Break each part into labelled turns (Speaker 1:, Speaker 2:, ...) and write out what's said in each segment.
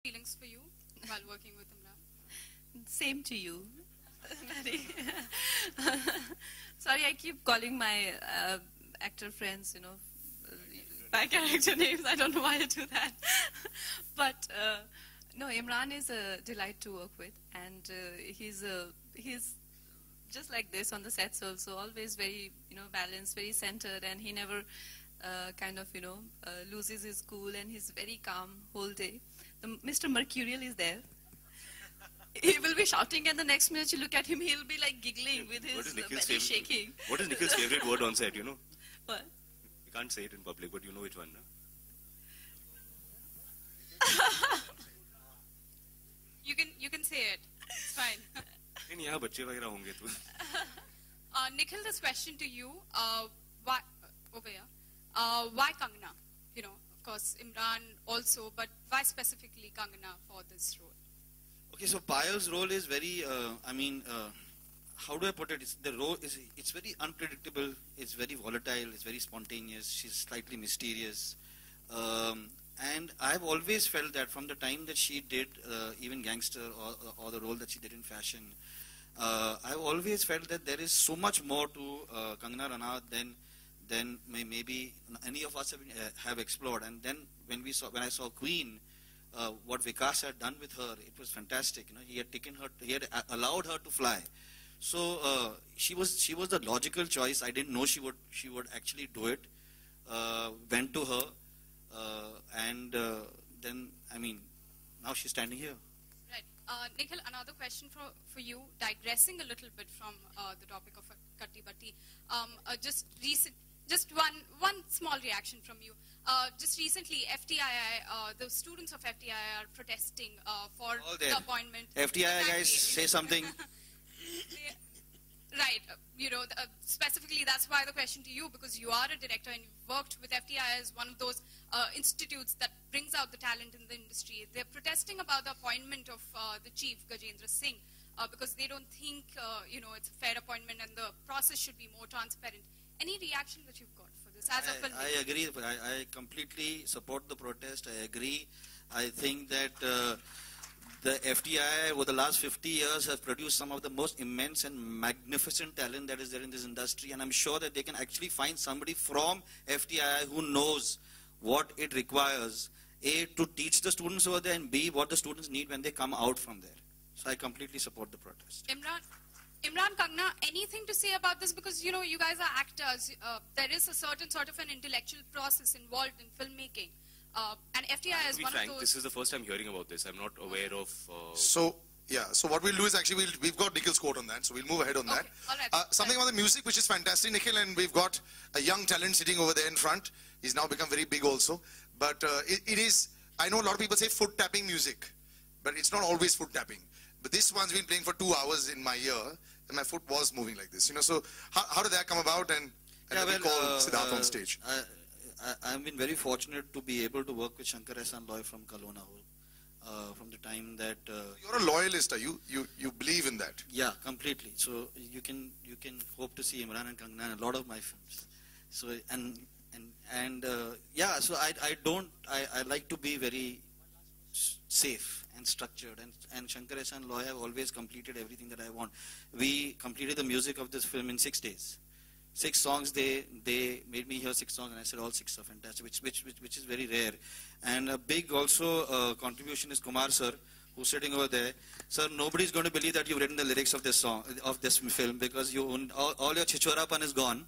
Speaker 1: feelings for you while working with Imran?
Speaker 2: Same to you. Sorry, I keep calling my actor friends, by character names. I don't know why I do that. But no, Imran is a delight to work with, and he's just like this on the sets also, always very balanced, very centered, and he never loses his cool, and he's very calm whole day. Mr. Mercurial is there. He will be shouting, and the next minute you look at him, he'll be like giggling with his belly shaking.
Speaker 3: What is Nikhil's favorite word on set,
Speaker 2: What?
Speaker 3: You can't say it in public, but you know which one, no?
Speaker 1: You can say it. It's fine.
Speaker 3: यहाँ बच्चे वगैरह होंगे तो.
Speaker 1: Nikhil, this question to you. Why over here? Why Kangana? Of course, Imran also, but why specifically Kangana for this role?
Speaker 4: Okay, so Payal's role is very, how do I put it? It's very unpredictable, it's very volatile, it's very spontaneous, she's slightly mysterious. And I've always felt that from the time that she did even Gangster or the role that she did in Fashion, I've always felt that there is so much more to Kangana Ranaut than maybe any of us have explored. And then when I saw Queen, what Vikas had done with her, it was fantastic. He had taken her, he had allowed her to fly. So she was the logical choice. I didn't know she would actually do it. Went to her, and then now she's standing here.
Speaker 1: Right, Nikhil. Another question for you, digressing a little bit from the topic of Katti Batti. Just one small reaction from you. Just recently, FTII, the students of FTII are protesting for the appointment.
Speaker 4: FTII guys, say something.
Speaker 1: Right, specifically that's why the question to you, because you are a director and you've worked with FTII as one of those institutes that brings out the talent in the industry. They're protesting about the appointment of the chief, Gajendra Singh, because they don't think, it's a fair appointment and the process should be more transparent. Any reaction that you've got for this as a filmmaker?
Speaker 4: I agree. I completely support the protest. I agree. I think that the FTII over the last 50 years have produced some of the most immense and magnificent talent that is there in this industry, and I'm sure that they can actually find somebody from FTII who knows what it requires, A, to teach the students over there, and B, what the students need when they come out from there. So I completely support the protest.
Speaker 1: Imran, Kangana, anything to say about this? Because, you guys are actors. There is a certain sort of an intellectual process involved in filmmaking. And FTII is one of those...
Speaker 3: This is the first time hearing about this. I'm not aware of...
Speaker 5: So what we'll do is actually, we've got Nikhil's quote on that, so we'll move ahead on that.
Speaker 1: All right.
Speaker 5: Something about the music, which is fantastic, Nikhil, and we've got a young talent sitting over there in front. He's now become very big also. But it is, I know a lot of people say foot tapping music, but it's not always foot tapping. But this one's been playing for 2 hours in my ear, and my foot was moving like this. So how did that come about, and we call Siddharth on stage?
Speaker 4: I've been very fortunate to be able to work with Shankar Ehsaan Loy from Kalona, from the time that...
Speaker 5: You're a loyalist, are you? You believe in that?
Speaker 4: Yeah, completely. So you can hope to see Imran and Kangana in a lot of my films. So so I like to be very safe and structured, and Shankar Ehsaan Loy have always completed everything that I want. We completed the music of this film in 6 days. 6 songs, they made me hear 6 songs, and I said all 6 are fantastic, which is very rare. And a big also contribution is Kumar sir, who's sitting over there. Sir, nobody's going to believe that you've written the lyrics of this song, of this film, because all your chichorapan is gone.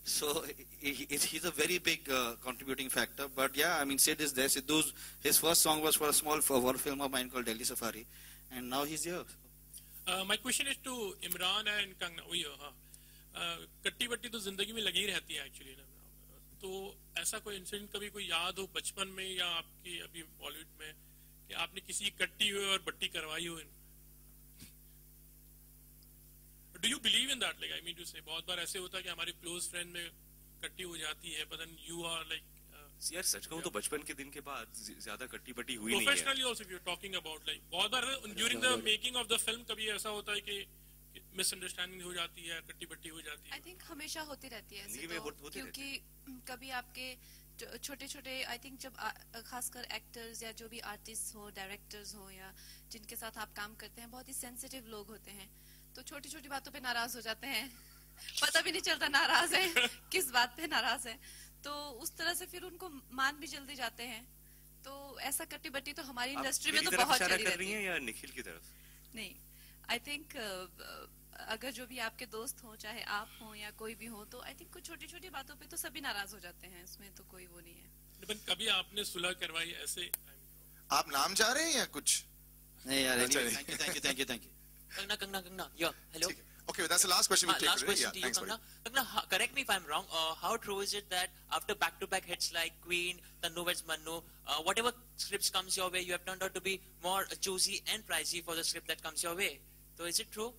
Speaker 4: So he's a very big contributing factor. But yeah, Sid is there. His first song was for a small war film of mine called Delhi Safari, and now he's here.
Speaker 6: My question is to Imran and Kangana. कट्टी बट्टी तो जिंदगी में लगी रहती है actually ना, तो ऐसा कोई इंसिडेंट कभी कोई याद हो बचपन में या आपकी अभी बॉलीवुड में कि आपने किसी की कट्टी हुई और बट्टी करवाई हो? Do you believe in that? Like I mean to say बहुत बार ऐसे होता है कि हमारे क्लोज फ्रेंड में कट्टी हो जाती है, but then you are like...
Speaker 3: यार सच कहूं तो बचपन के दिन के बाद ज्यादा कट्टी बट्टी हुई नहीं है.
Speaker 6: Professionally also if you are talking about, like बहुत बार during the making of the film कभी ऐसा होता है कि मिसअंडरस्टैंडिंग हो जाती है, कट्टी बट्टी हो जाती है.
Speaker 2: आई थिंक हमेशा होती रहती है ऐसे तो, क्योंकि कभी आपके छोटे छोटे आई थिंक जब खासकर एक्टर्स या जो भी आर्टिस्ट हो, डायरेक्टर्स हो, या जिनके साथ आप काम करते हैं, बहुत ही सेंसिटिव लोग होते हैं, तो छोटी छोटी बातों पे नाराज हो जाते हैं, पता भी नहीं चलता नाराज है किस बात पे नाराज है, तो उस तरह से फिर उनको मान भी जल्दी जाते हैं। तो ऐसा कट्टी बट्टी तो हमारी इंडस्ट्री में तो बहुत चली रहती है।
Speaker 3: या निखिल की तरफ?
Speaker 2: नहीं, आई थिंक अगर जो भी आपके दोस्त हो, चाहे आप हो या कोई भी हो, तो आई थिंक कुछ छोटी छोटी बातों पे तो सभी नाराज हो जाते हैं, इसमें तो कोई वो नहीं है।
Speaker 6: लेकिन कभी आपने सुलह करवाई ऐसे?
Speaker 5: आप नाम चाह रहे हैं या कुछ?
Speaker 4: नहीं यार,
Speaker 5: अच्छा,
Speaker 4: thank you, thank you.
Speaker 7: Kangna, yeah, hello.
Speaker 5: ठीक है. Okay, that's the last question we'll take
Speaker 7: Last
Speaker 5: today.
Speaker 7: question
Speaker 5: Yeah,
Speaker 7: to you,
Speaker 5: thanks,
Speaker 7: Kangna.
Speaker 5: buddy.
Speaker 7: Kangna, correct me if I'm wrong. How true is it that after back-to-back hits like Queen, Tannu Veds Mannu, whatever scripts comes your way, you have turned out to be more choosy and pricey for the script that comes your way? So is it true?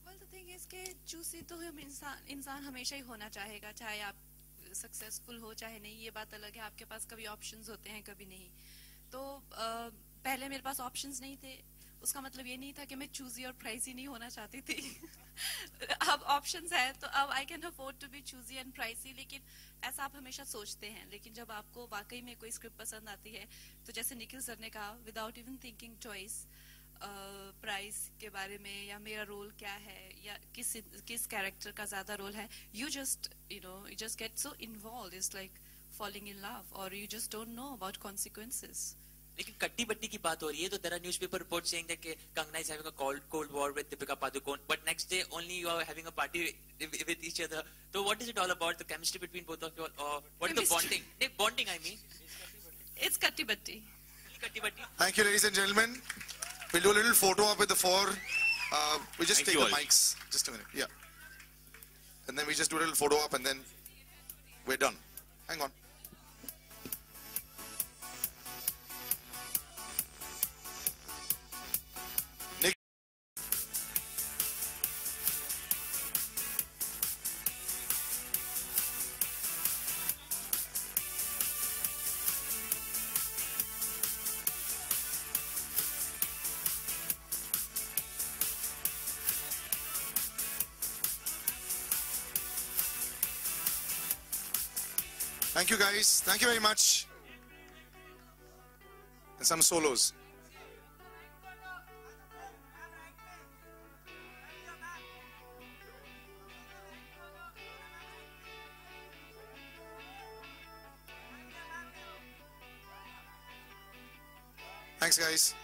Speaker 2: Well, the thing is कि चूसी तो हम इंसान हमेशा ही होना चाहेगा, चाहे आप सक्सेसफुल हो चाहे नहीं, ये बात अलग है। आपके पास कभी ऑप्शंस होते हैं, कभी नहीं। तो पहले मेरे पास ऑप्शंस नहीं थे, उसका मतलब ये नहीं था कि मैं चूजी और प्राइसी नहीं होना चाहती थी। अब ऑप्शंस है तो अब I can afford to be choosy and pricey, लेकिन ऐसा आप हमेशा सोचते हैं। लेकिन जब आपको वाकई में कोई स्क्रिप्ट पसंद आती है, तो जैसे निखिल सर ने कहा, without even thinking twice, price के बारे में या मेरा रोल क्या है या किस कैरेक्टर का ज्यादा रोल है, you just get so involve, it's like falling in love, और you just don't know about consequences.
Speaker 7: लेकिन कट्टी बट्टी की बात हो रही है, तो there are newspaper reports saying that Kangna is having a cold war with Deepika Padukone, but next day only you are having a party with each other. So what is it all about? The chemistry between both of you, or what is the bonding? Bonding, I mean.
Speaker 2: It's katti batti.
Speaker 7: Katti batti.
Speaker 5: Thank you, ladies and gentlemen. We'll do a little photo up with the four. We just
Speaker 3: Thank
Speaker 5: take
Speaker 3: you
Speaker 5: the
Speaker 3: all.
Speaker 5: mics. Just a minute. Yeah. And then we just do a little photo up and then we're done. Hang on. Nick. Thank you guys. Thank you very much. And some solos. Thanks guys.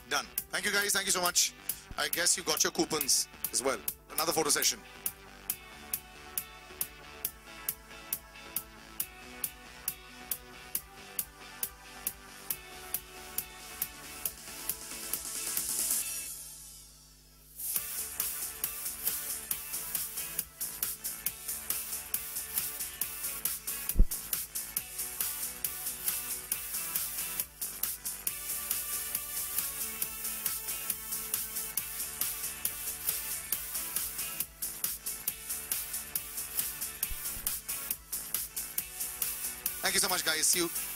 Speaker 5: Done. Thank you guys. Thank you so much. I guess you got your coupons as well. Another photo session. Thank you so much, guys. See you.